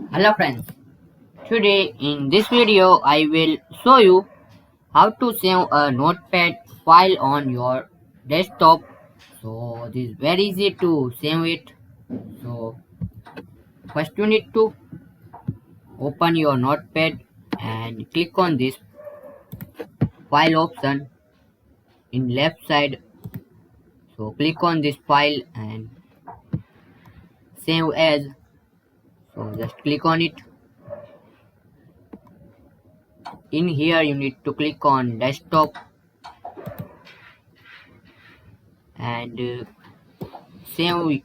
Hello friends, today in this video I will show you how to save a notepad file on your desktop. So it is very easy to save it. So first you need to open your notepad and click on this file option in left side. So click on this file and save as. So just click on it. In here you need to click on desktop and save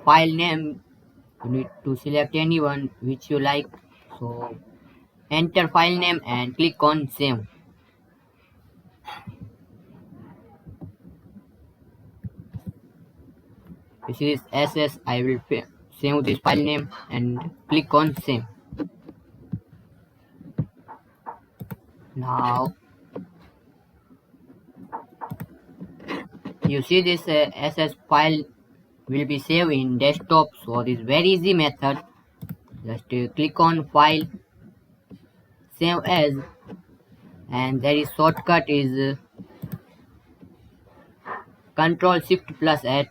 file name. You need to select anyone which you like. So enter file name and click on save. This is SS. I will save this file name and click on save. Now you see this SS file will be saved in desktop. So this very easy method. Just click on file, save as, and there is shortcut is Control Shift plus S.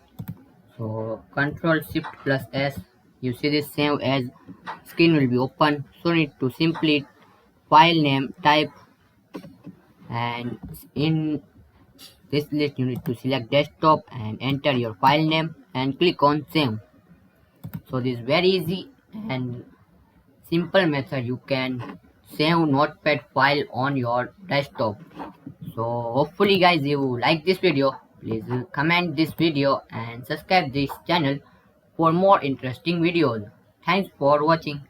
So Control Shift plus S. You see this save as screen will be open. So need to simply file name type, and in this list you need to select desktop and enter your file name and click on save. So this is very easy and simple method you can save notepad file on your desktop. So hopefully guys you like this video. Please comment this video and subscribe this channel for more interesting videos. Thanks for watching.